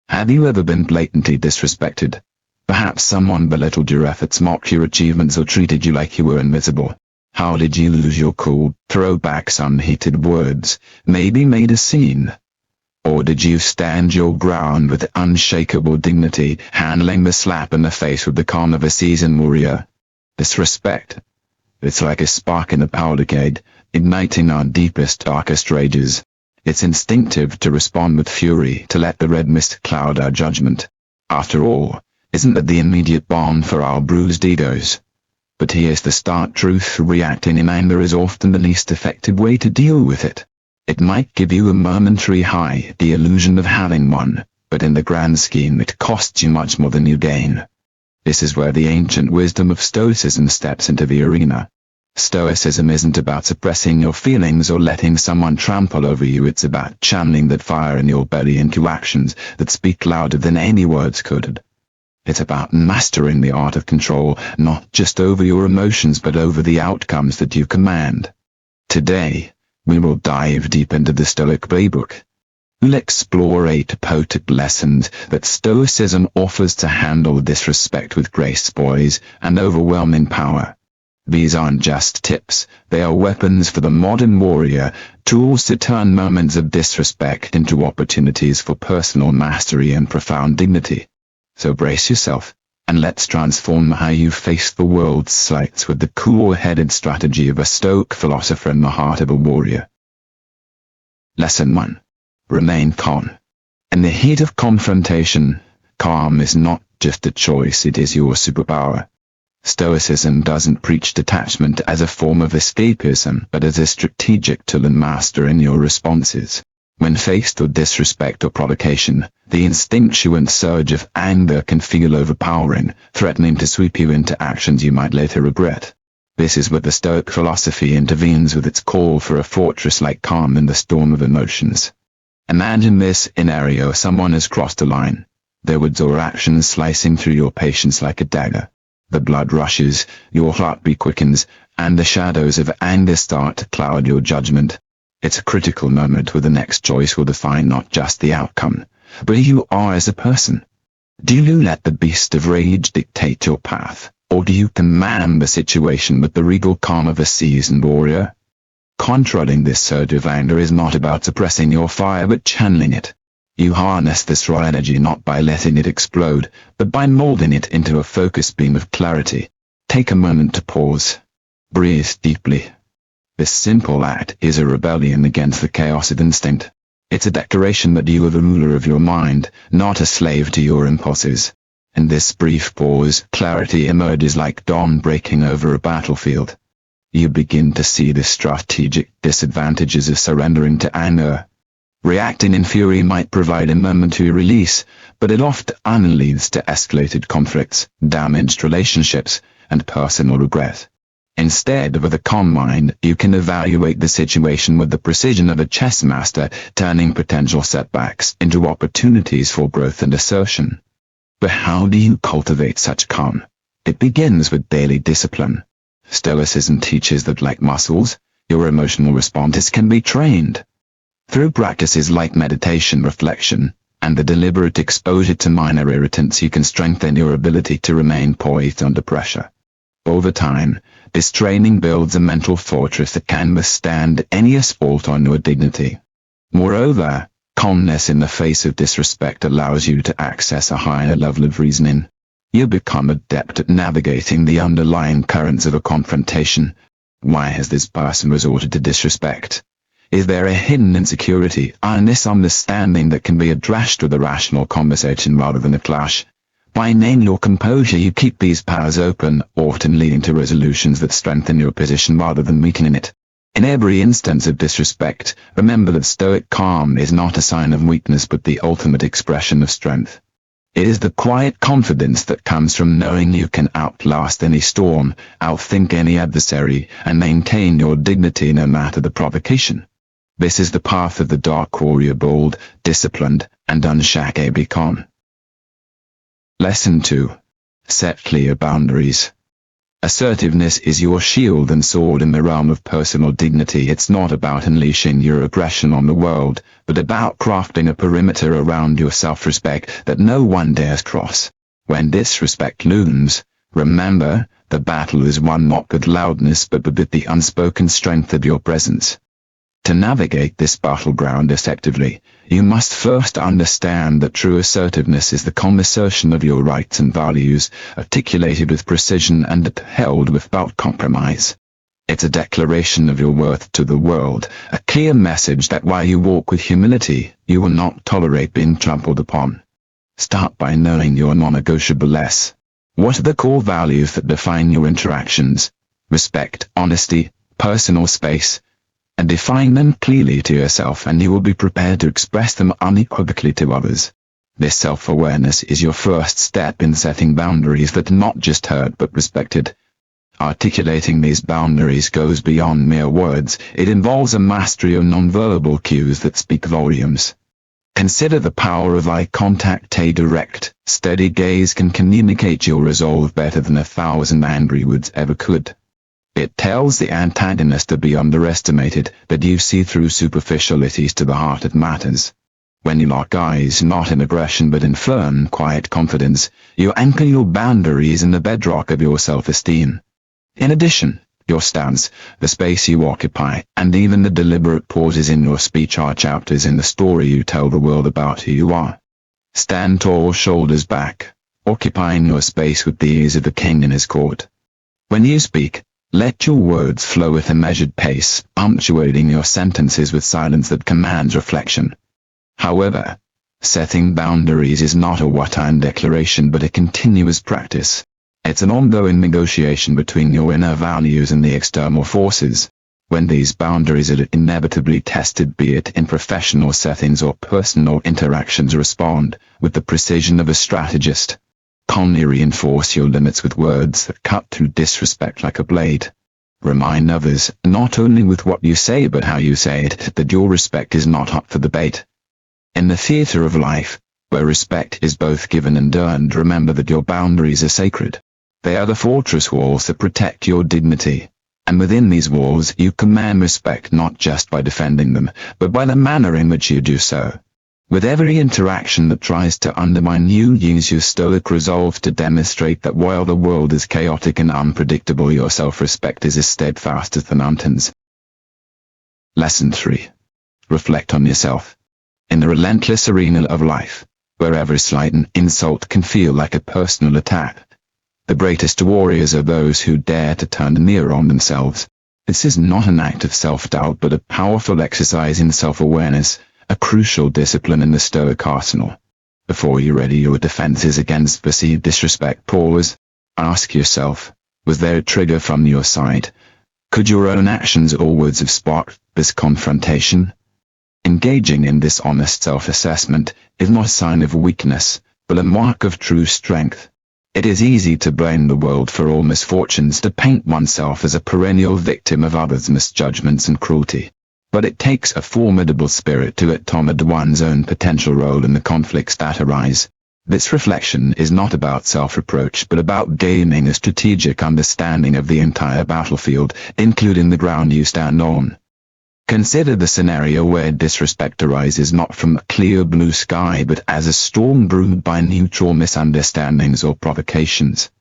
Have you ever been blatantly disrespected? Perhaps someone belittled your efforts, mocked your achievements, or treated you like you were invisible. How did you lose your cool, throw back some heated words, maybe made a scene? Or did you stand your ground with unshakable dignity, handling the slap in the face with the calm of a seasoned warrior? Disrespect. It's like a spark in a powder keg, igniting our deepest, darkest rages. It's instinctive to respond with fury, to let the red mist cloud our judgment. After all, isn't that the immediate balm for our bruised egos? But here's the stark truth: reacting in anger is often the least effective way to deal with it. It might give you a momentary high, the illusion of having won, but in the grand scheme it costs you much more than you gain. This is where the ancient wisdom of Stoicism steps into the arena. Stoicism isn't about suppressing your feelings or letting someone trample over you. It's about channeling that fire in your belly into actions that speak louder than any words could. It's about mastering the art of control, not just over your emotions but over the outcomes that you command. Today, we will dive deep into the Stoic playbook. We'll explore 8 potent lessons that Stoicism offers to handle disrespect with grace, poise, and overwhelming power. These aren't just tips, they are weapons for the modern warrior, tools to turn moments of disrespect into opportunities for personal mastery and profound dignity. So brace yourself, and let's transform how you face the world's slights with the cool-headed strategy of a Stoic philosopher in the heart of a warrior. Lesson 1. Remain calm. In the heat of confrontation, calm is not just a choice, it is your superpower. Stoicism doesn't preach detachment as a form of escapism, but as a strategic tool in mastering your responses. When faced with disrespect or provocation, the instinctual surge of anger can feel overpowering, threatening to sweep you into actions you might later regret. This is where the Stoic philosophy intervenes with its call for a fortress-like calm in the storm of emotions. Imagine this scenario: someone has crossed a line, their words or actions slicing through your patience like a dagger. The blood rushes, your heartbeat quickens, and the shadows of anger start to cloud your judgment. It's a critical moment where the next choice will define not just the outcome, but who you are as a person. Do you let the beast of rage dictate your path, or do you command the situation with the regal calm of a seasoned warrior? Controlling this surge of anger is not about suppressing your fire but channeling it. You harness this raw energy not by letting it explode, but by molding it into a focused beam of clarity. Take a moment to pause. Breathe deeply. This simple act is a rebellion against the chaos of instinct. It's a declaration that you are the ruler of your mind, not a slave to your impulses. In this brief pause, clarity emerges like dawn breaking over a battlefield. You begin to see the strategic disadvantages of surrendering to anger. Reacting in fury might provide a momentary release, but it often leads to escalated conflicts, damaged relationships, and personal regret. Instead, with a calm mind, you can evaluate the situation with the precision of a chess master, turning potential setbacks into opportunities for growth and assertion. But how do you cultivate such calm? It begins with daily discipline. Stoicism teaches that, like muscles, your emotional responses can be trained. Through practices like meditation, reflection, and the deliberate exposure to minor irritants, you can strengthen your ability to remain poised under pressure. Over time, this training builds a mental fortress that can withstand any assault on your dignity. Moreover, calmness in the face of disrespect allows you to access a higher level of reasoning. You become adept at navigating the underlying currents of a confrontation. Why has this person resorted to disrespect? Is there a hidden insecurity, a misunderstanding that can be addressed with a rational conversation rather than a clash? By maintaining your composure, you keep these powers open, often leading to resolutions that strengthen your position rather than weakening it. In every instance of disrespect, remember that Stoic calm is not a sign of weakness but the ultimate expression of strength. It is the quiet confidence that comes from knowing you can outlast any storm, outthink any adversary, and maintain your dignity no matter the provocation. This is the path of the dark warrior, bold, disciplined, and unshakeable. Lesson 2. Set clear boundaries. Assertiveness is your shield and sword in the realm of personal dignity. It's not about unleashing your aggression on the world, but about crafting a perimeter around your self-respect that no one dares cross. When disrespect looms, remember, the battle is won not with loudness but with the unspoken strength of your presence. To navigate this battleground effectively, you must first understand that true assertiveness is the calm assertion of your rights and values, articulated with precision and upheld without compromise. It's a declaration of your worth to the world, a clear message that while you walk with humility, you will not tolerate being trampled upon. Start by knowing your non-negotiable S. What are the core values that define your interactions? Respect, honesty, personal space, and define them clearly to yourself, and you will be prepared to express them unequivocally to others. This self-awareness is your first step in setting boundaries that are not just heard but respected. Articulating these boundaries goes beyond mere words. It involves a mastery of nonverbal cues that speak volumes. Consider the power of eye contact. A direct, steady gaze can communicate your resolve better than 1,000 angry words ever could. It tells the antagonist to be underestimated, that you see through superficialities to the heart of matters. When you lock eyes not in aggression but in firm, quiet confidence, you anchor your boundaries in the bedrock of your self-esteem. In addition, your stance, the space you occupy, and even the deliberate pauses in your speech are chapters in the story you tell the world about who you are. Stand tall, shoulders back, occupying your space with the ease of the king in his court. When you speak, let your words flow at a measured pace, punctuating your sentences with silence that commands reflection. However, setting boundaries is not a one-time declaration but a continuous practice. It's an ongoing negotiation between your inner values and the external forces. When these boundaries are inevitably tested, be it in professional settings or personal interactions, respond with the precision of a strategist. Calmly reinforce your limits with words that cut through disrespect like a blade. Remind others, not only with what you say but how you say it, that your respect is not up for debate. In the theater of life, where respect is both given and earned, remember that your boundaries are sacred. They are the fortress walls that protect your dignity. And within these walls you command respect not just by defending them, but by the manner in which you do so. With every interaction that tries to undermine you, use your stoic resolve to demonstrate that while the world is chaotic and unpredictable, your self-respect is as steadfast as the mountains. Lesson 3. Reflect on yourself. In the relentless arena of life, where every slight insult can feel like a personal attack, the greatest warriors are those who dare to turn the mirror on themselves. This is not an act of self-doubt but a powerful exercise in self-awareness, a crucial discipline in the Stoic arsenal. Before you ready your defenses against perceived disrespect, pause. Ask yourself, was there a trigger from your side? Could your own actions or words have sparked this confrontation? Engaging in this honest self-assessment is not a sign of weakness, but a mark of true strength. It is easy to blame the world for all misfortunes, to paint oneself as a perennial victim of others' misjudgments and cruelty. But it takes a formidable spirit to acknowledge one's own potential role in the conflicts that arise. This reflection is not about self-reproach but about gaining a strategic understanding of the entire battlefield, including the ground you stand on. Consider the scenario where disrespect arises not from a clear blue sky but as a storm brewed by neutral misunderstandings or provocations.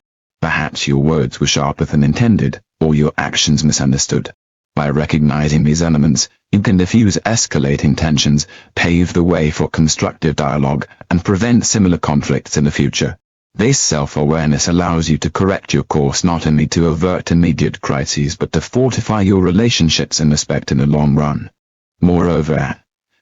Perhaps your words were sharper than intended, or your actions misunderstood. By recognizing these elements, you can diffuse escalating tensions, pave the way for constructive dialogue, and prevent similar conflicts in the future. This self-awareness allows you to correct your course not only to avert immediate crises but to fortify your relationships and respect in the long run. Moreover,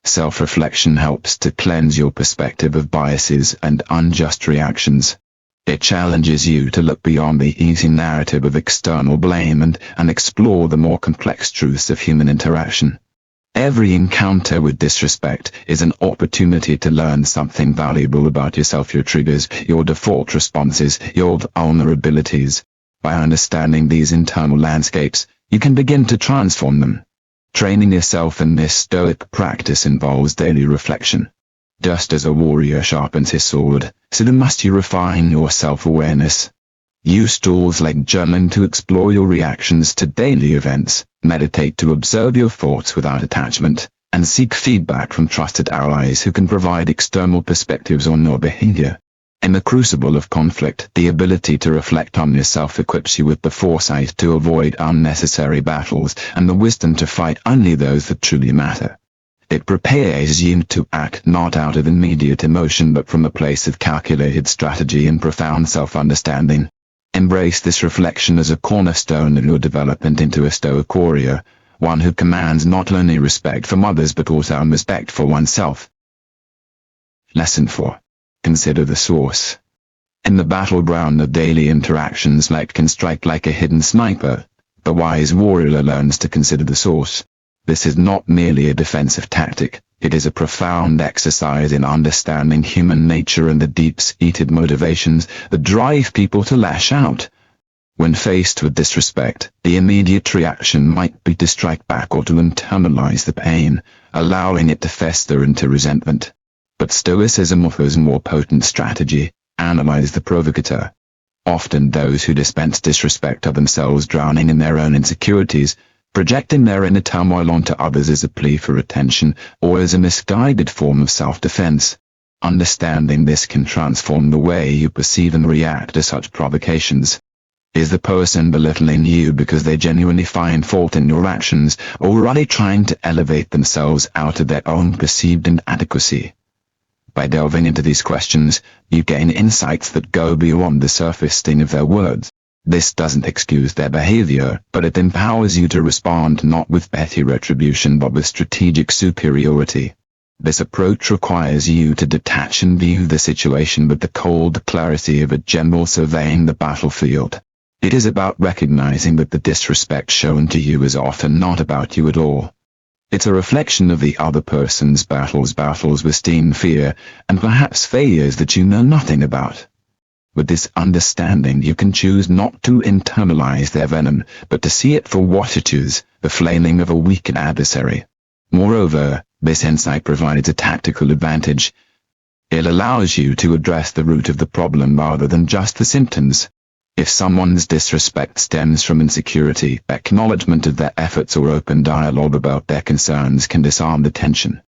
self-reflection helps to cleanse your perspective of biases and unjust reactions. It challenges you to look beyond the easy narrative of external blame and explore the more complex truths of human interaction. Every encounter with disrespect is an opportunity to learn something valuable about yourself, your triggers, your default responses, your vulnerabilities. By understanding these internal landscapes, you can begin to transform them. Training yourself in this Stoic practice involves daily reflection. Just as a warrior sharpens his sword, so must you refine your self-awareness. Use tools like journaling to explore your reactions to daily events, meditate to observe your thoughts without attachment, and seek feedback from trusted allies who can provide external perspectives on your behavior. In the crucible of conflict, the ability to reflect on yourself equips you with the foresight to avoid unnecessary battles and the wisdom to fight only those that truly matter. It prepares you to act not out of immediate emotion but from a place of calculated strategy and profound self-understanding. Embrace this reflection as a cornerstone of your development into a Stoic warrior, one who commands not only respect from others but also respect for oneself. Lesson 4. Consider the source. In the battleground of daily interactions, light can strike like a hidden sniper. The wise warrior learns to consider the source. This is not merely a defensive tactic, it is a profound exercise in understanding human nature and the deep-seated motivations that drive people to lash out. When faced with disrespect, the immediate reaction might be to strike back or to internalize the pain, allowing it to fester into resentment. But Stoicism offers a more potent strategy: analyze the provocateur. Often those who dispense disrespect are themselves drowning in their own insecurities, projecting their inner turmoil onto others as a plea for attention or as a misguided form of self-defense. Understanding this can transform the way you perceive and react to such provocations. Is the person belittling you because they genuinely find fault in your actions, or are they trying to elevate themselves out of their own perceived inadequacy? By delving into these questions, you gain insights that go beyond the surface sting of their words. This doesn't excuse their behavior, but it empowers you to respond not with petty retribution but with strategic superiority. This approach requires you to detach and view the situation with the cold clarity of a general surveying the battlefield. It is about recognizing that the disrespect shown to you is often not about you at all. It's a reflection of the other person's battles with steam, fear, and perhaps failures that you know nothing about. With this understanding, you can choose not to internalize their venom, but to see it for what it is, the flailing of a weakened adversary. Moreover, this insight provides a tactical advantage. It allows you to address the root of the problem rather than just the symptoms. If someone's disrespect stems from insecurity, acknowledgement of their efforts or open dialogue about their concerns can disarm the tension.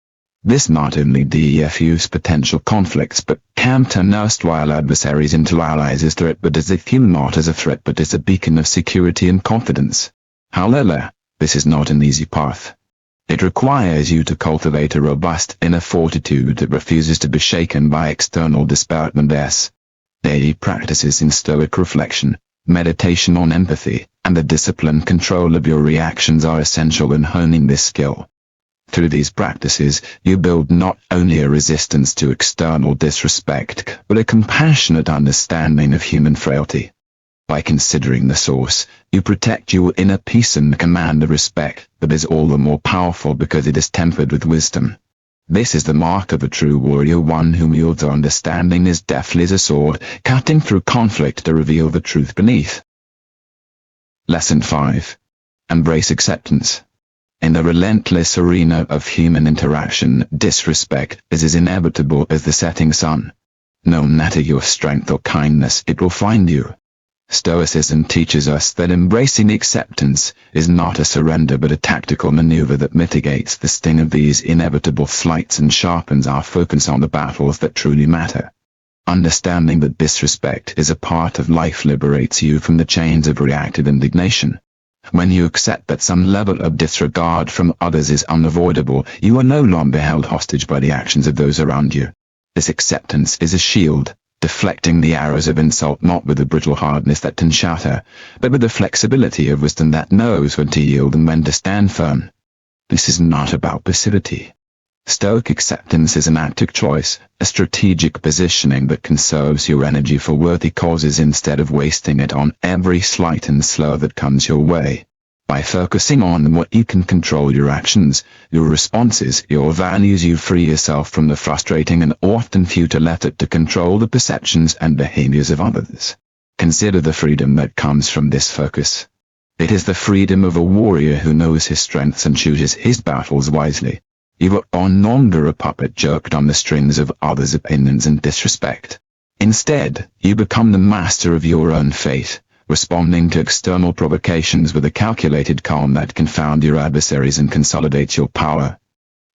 This not only defuse potential conflicts but can turn erstwhile adversaries into allies as threat but as a theme, not as a threat but as a beacon of security and confidence. However, this is not an easy path. It requires you to cultivate a robust inner fortitude that refuses to be shaken by external disparagement. Daily practices in Stoic reflection, meditation on empathy, and the disciplined control of your reactions are essential in honing this skill. Through these practices, you build not only a resistance to external disrespect, but a compassionate understanding of human frailty. By considering the source, you protect your inner peace and command a respect that is all the more powerful because it is tempered with wisdom. This is the mark of a true warrior, one who wields understanding as deftly as a sword, cutting through conflict to reveal the truth beneath. Lesson 5. Embrace acceptance. In the relentless arena of human interaction, disrespect is as inevitable as the setting sun. No matter your strength or kindness, it will find you. Stoicism teaches us that embracing acceptance is not a surrender but a tactical maneuver that mitigates the sting of these inevitable slights and sharpens our focus on the battles that truly matter. Understanding that disrespect is a part of life liberates you from the chains of reactive indignation. When you accept that some level of disregard from others is unavoidable, you are no longer held hostage by the actions of those around you. This acceptance is a shield, deflecting the arrows of insult not with the brittle hardness that can shatter, but with the flexibility of wisdom that knows when to yield and when to stand firm. This is not about passivity. Stoic acceptance is an active choice, a strategic positioning that conserves your energy for worthy causes instead of wasting it on every slight and slur that comes your way. By focusing on what you can control, your actions, your responses, your values, you free yourself from the frustrating and often futile effort to control the perceptions and behaviors of others. Consider the freedom that comes from this focus. It is the freedom of a warrior who knows his strengths and chooses his battles wisely. You are no longer a puppet jerked on the strings of others' opinions and disrespect. Instead, you become the master of your own fate, responding to external provocations with a calculated calm that confound your adversaries and consolidates your power.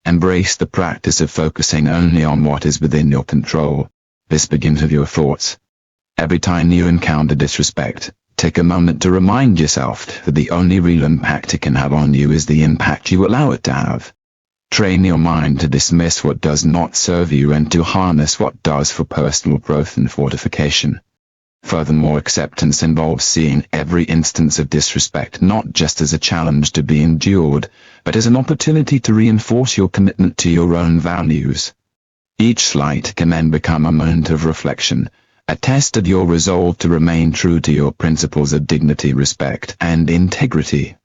Embrace the practice of focusing only on what is within your control. This begins with your thoughts. Every time you encounter disrespect, take a moment to remind yourself that the only real impact it can have on you is the impact you allow it to have. Train your mind to dismiss what does not serve you and to harness what does for personal growth and fortification. Furthermore, acceptance involves seeing every instance of disrespect not just as a challenge to be endured, but as an opportunity to reinforce your commitment to your own values. Each slight can then become a moment of reflection, a test of your resolve to remain true to your principles of dignity, respect, and integrity.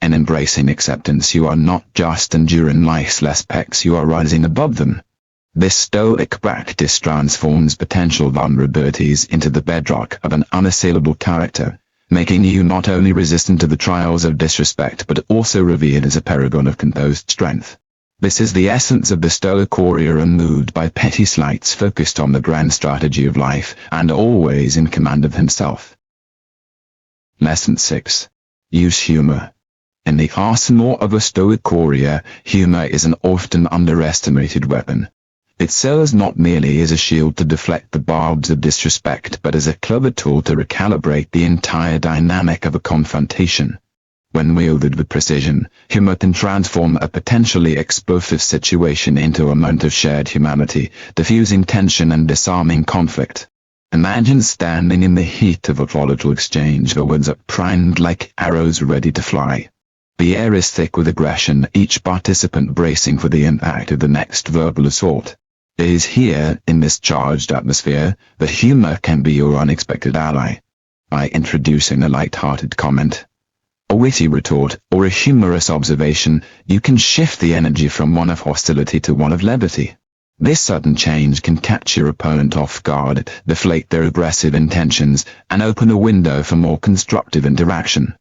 In embracing acceptance, you are not just enduring life's aspects, you are rising above them. This Stoic practice transforms potential vulnerabilities into the bedrock of an unassailable character, making you not only resistant to the trials of disrespect but also revered as a paragon of composed strength. This is the essence of the Stoic warrior, unmoved by petty slights, focused on the grand strategy of life, and always in command of himself. Lesson 6. Use humor. In the arsenal of a Stoic warrior, humor is an often underestimated weapon. It serves not merely as a shield to deflect the barbs of disrespect, but as a clever tool to recalibrate the entire dynamic of a confrontation. When wielded with precision, humor can transform a potentially explosive situation into a moment of shared humanity, diffusing tension and disarming conflict. Imagine standing in the heat of a volatile exchange, the words are primed like arrows ready to fly. The air is thick with aggression, each participant bracing for the impact of the next verbal assault. It is here, in this charged atmosphere, that humor can be your unexpected ally. By introducing a light-hearted comment, a witty retort, or a humorous observation, you can shift the energy from one of hostility to one of levity. This sudden change can catch your opponent off guard, deflate their aggressive intentions, and open a window for more constructive interaction.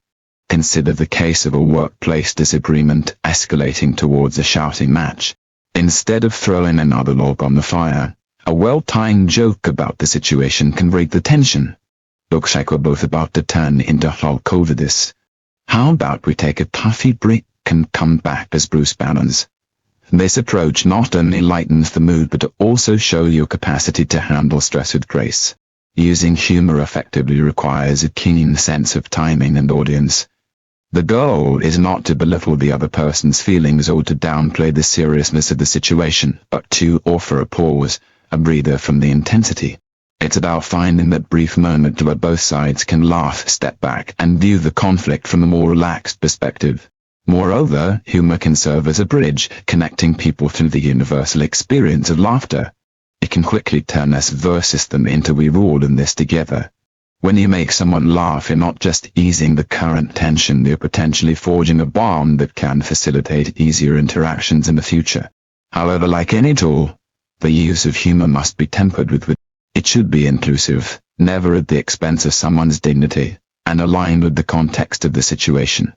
Consider the case of a workplace disagreement escalating towards a shouting match. Instead of throwing another log on the fire, a well-timed joke about the situation can break the tension. Looks like we're both about to turn into Hulk over this. How about we take a puffy break and come back as Bruce Banners? This approach not only lightens the mood but also shows your capacity to handle stress with grace. Using humor effectively requires a keen sense of timing and audience. The goal is not to belittle the other person's feelings or to downplay the seriousness of the situation, but to offer a pause, a breather from the intensity. It's about finding that brief moment where both sides can laugh, step back, and view the conflict from a more relaxed perspective. Moreover, humor can serve as a bridge, connecting people through the universal experience of laughter. It can quickly turn us versus them into we're all in this together. When you make someone laugh, you're not just easing the current tension, you're potentially forging a bond that can facilitate easier interactions in the future. However, like any tool, the use of humor must be tempered with it should be inclusive, never at the expense of someone's dignity, and aligned with the context of the situation.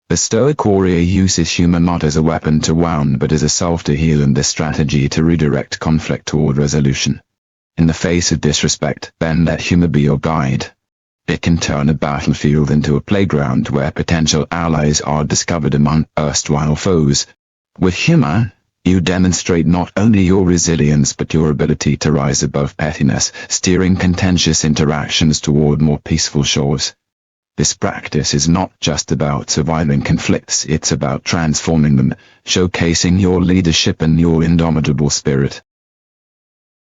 The Stoic warrior uses humor not as a weapon to wound but as a salve to heal, and a strategy to redirect conflict toward resolution. In the face of disrespect, then let humor be your guide. It can turn a battlefield into a playground where potential allies are discovered among erstwhile foes. With humor, you demonstrate not only your resilience but your ability to rise above pettiness, steering contentious interactions toward more peaceful shores. This practice is not just about surviving conflicts, it's about transforming them, showcasing your leadership and your indomitable spirit.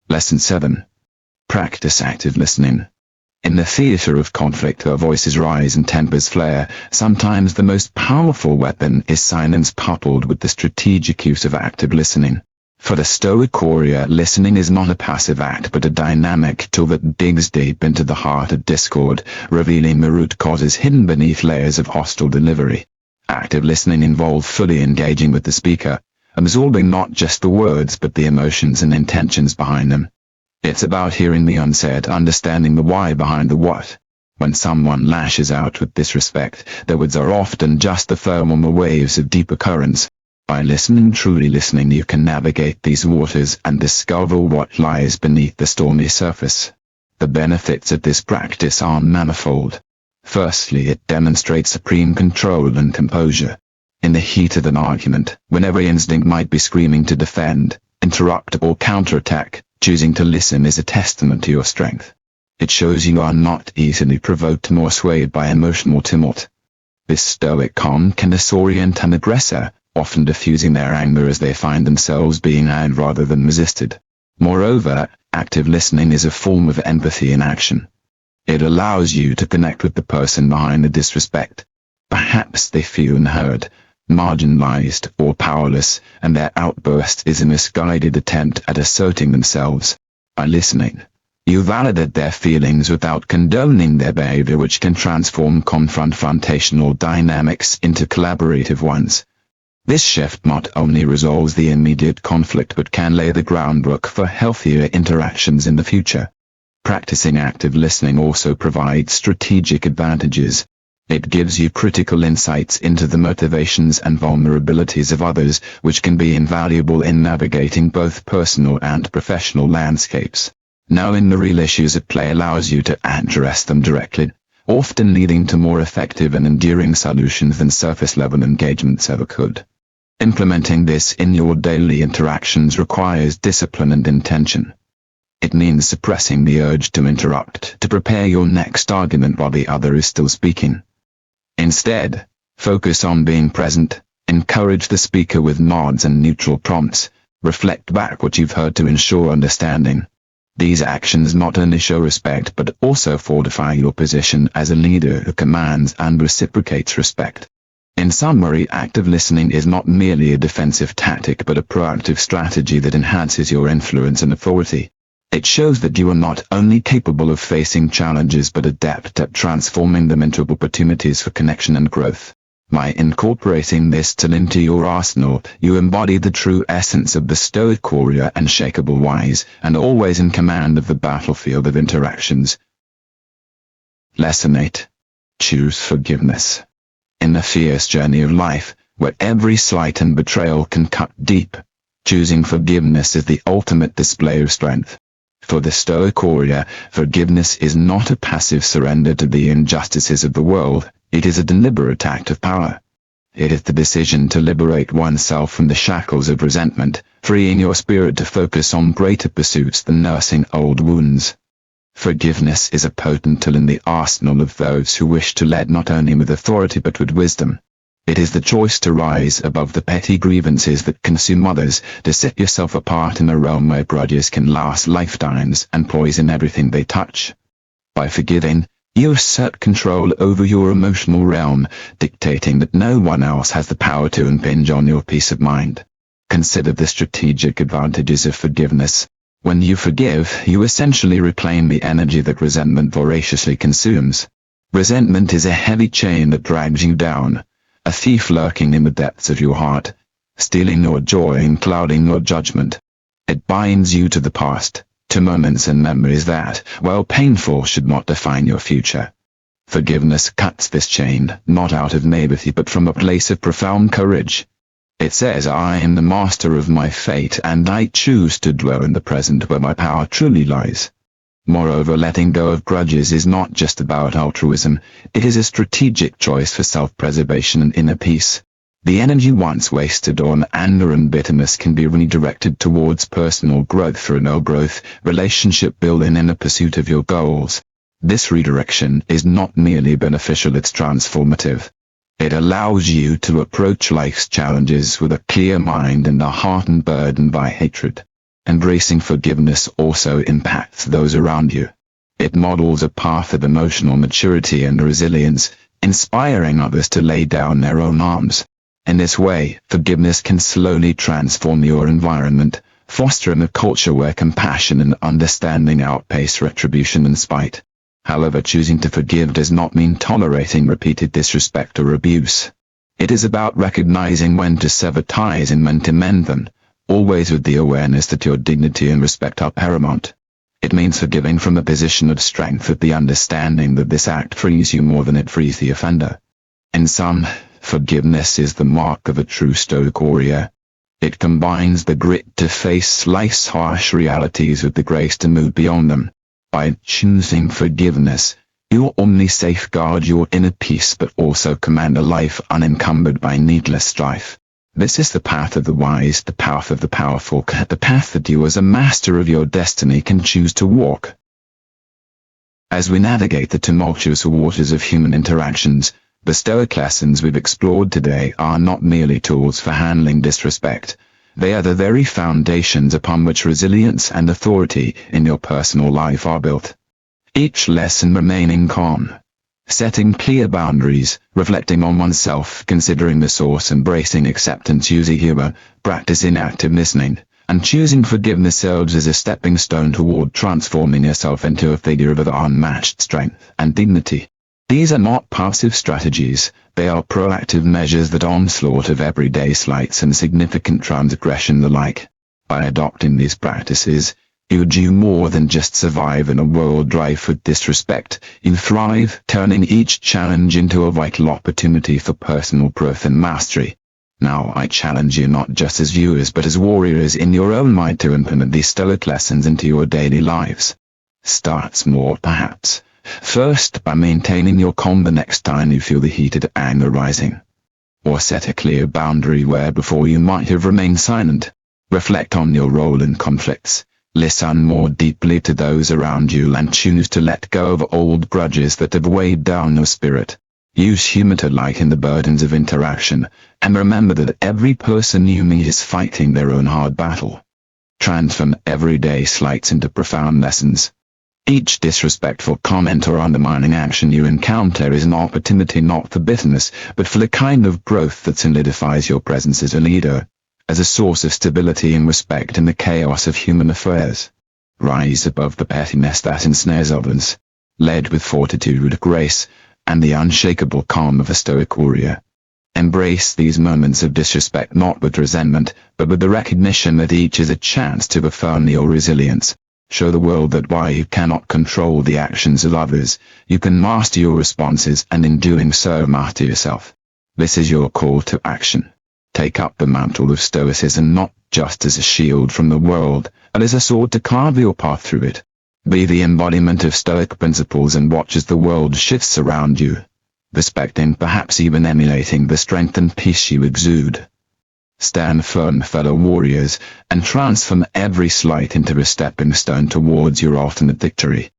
Lesson 7. Practice active listening. In the theater of conflict where voices rise and tempers flare, sometimes the most powerful weapon is silence, coupled with the strategic use of active listening. For the Stoic warrior, listening is not a passive act but a dynamic tool that digs deep into the heart of discord, revealing the root causes hidden beneath layers of hostile delivery. Active listening involves fully engaging with the speaker, absorbing not just the words but the emotions and intentions behind them. It's about hearing the unsaid, understanding the why behind the what. When someone lashes out with disrespect, their words are often just the foam on the waves of deeper currents. By listening, truly listening, you can navigate these waters and discover what lies beneath the stormy surface. The benefits of this practice are manifold. Firstly, it demonstrates supreme control and composure. In the heat of an argument, when every instinct might be screaming to defend, interrupt or counterattack, choosing to listen is a testament to your strength. It shows you are not easily provoked nor swayed by emotional tumult. This stoic calm can disorient an aggressor, often diffusing their anger as they find themselves being angered rather than resisted. Moreover, active listening is a form of empathy in action. It allows you to connect with the person behind the disrespect. Perhaps they feel unheard, marginalized, or powerless, and their outburst is a misguided attempt at asserting themselves. By listening, you validate their feelings without condoning their behavior, which can transform confrontational dynamics into collaborative ones. This shift not only resolves the immediate conflict but can lay the groundwork for healthier interactions in the future. Practicing active listening also provides strategic advantages. It gives you critical insights into the motivations and vulnerabilities of others, which can be invaluable in navigating both personal and professional landscapes. Knowing the real issues at play allows you to address them directly, often leading to more effective and enduring solutions than surface-level engagements ever could. Implementing this in your daily interactions requires discipline and intention. It means suppressing the urge to interrupt to prepare your next argument while the other is still speaking. Instead, focus on being present, encourage the speaker with nods and neutral prompts, reflect back what you've heard to ensure understanding. These actions not only show respect but also fortify your position as a leader who commands and reciprocates respect. In summary, active listening is not merely a defensive tactic but a proactive strategy that enhances your influence and authority. It shows that you are not only capable of facing challenges but adept at transforming them into opportunities for connection and growth. By incorporating this tool into your arsenal, you embody the true essence of the Stoic warrior, unshakeable, wise, and always in command of the battlefield of interactions. Lesson 8. Choose forgiveness. In the fierce journey of life, where every slight and betrayal can cut deep, choosing forgiveness is the ultimate display of strength. For the Stoic warrior, forgiveness is not a passive surrender to the injustices of the world, it is a deliberate act of power. It is the decision to liberate oneself from the shackles of resentment, freeing your spirit to focus on greater pursuits than nursing old wounds. Forgiveness is a potent tool in the arsenal of those who wish to lead not only with authority but with wisdom. It is the choice to rise above the petty grievances that consume others, to set yourself apart in a realm where grudges can last lifetimes and poison everything they touch. By forgiving, you assert control over your emotional realm, dictating that no one else has the power to impinge on your peace of mind. Consider the strategic advantages of forgiveness. When you forgive, you essentially reclaim the energy that resentment voraciously consumes. Resentment is a heavy chain that drags you down, a thief lurking in the depths of your heart, stealing your joy and clouding your judgment. It binds you to the past, to moments and memories that, while painful, should not define your future. Forgiveness cuts this chain, not out of naivety but from a place of profound courage. It says, I am the master of my fate and I choose to dwell in the present where my power truly lies. Moreover, letting go of grudges is not just about altruism, it is a strategic choice for self-preservation and inner peace. The energy once wasted on anger and bitterness can be redirected towards personal growth for inner growth, relationship building, and the pursuit of your goals. This redirection is not merely beneficial, it's transformative. It allows you to approach life's challenges with a clear mind and a heart unburdened by hatred. Embracing forgiveness also impacts those around you. It models a path of emotional maturity and resilience, inspiring others to lay down their own arms. In this way, forgiveness can slowly transform your environment, fostering a culture where compassion and understanding outpace retribution and spite. However, choosing to forgive does not mean tolerating repeated disrespect or abuse. It is about recognizing when to sever ties and when to mend them, always with the awareness that your dignity and respect are paramount. It means forgiving from a position of strength with the understanding that this act frees you more than it frees the offender. In sum, forgiveness is the mark of a true Stoic warrior. It combines the grit to face life's harsh realities with the grace to move beyond them. By choosing forgiveness, you not only safeguard your inner peace but also command a life unencumbered by needless strife. This is the path of the wise, the path of the powerful, the path that you as a master of your destiny can choose to walk. As we navigate the tumultuous waters of human interactions, the Stoic lessons we've explored today are not merely tools for handling disrespect. They are the very foundations upon which resilience and authority in your personal life are built. Each lesson remaining calm, setting clear boundaries, reflecting on oneself, considering the source, embracing acceptance, using humor, practicing active listening, and choosing forgiveness serves as a stepping stone toward transforming yourself into a figure of unmatched strength and dignity. These are not passive strategies, they are proactive measures that onslaught of everyday slights and significant transgression alike. By adopting these practices, you do more than just survive in a world rife with disrespect. You thrive, turning each challenge into a vital opportunity for personal growth and mastery. Now I challenge you not just as viewers but as warriors in your own mind to implement these Stoic lessons into your daily lives. Start small perhaps. First, by maintaining your calm the next time you feel the heated anger rising. Or set a clear boundary where before you might have remained silent. Reflect on your role in conflicts. Listen more deeply to those around you and choose to let go of old grudges that have weighed down your spirit. Use humor to lighten the burdens of interaction, and remember that every person you meet is fighting their own hard battle. Transform everyday slights into profound lessons. Each disrespectful comment or undermining action you encounter is an opportunity not for bitterness, but for the kind of growth that solidifies your presence as a leader, as a source of stability and respect in the chaos of human affairs. Rise above the pettiness that ensnares others, led with fortitude, grace, and the unshakable calm of a stoic warrior. Embrace these moments of disrespect not with resentment, but with the recognition that each is a chance to affirm your resilience. Show the world that while you cannot control the actions of others, you can master your responses and in doing so master yourself. This is your call to action. Take up the mantle of Stoicism not just as a shield from the world, but as a sword to carve your path through it. Be the embodiment of Stoic principles and watch as the world shifts around you, respecting, perhaps even emulating the strength and peace you exude. Stand firm, fellow warriors, and transform every slight into a stepping stone towards your ultimate victory.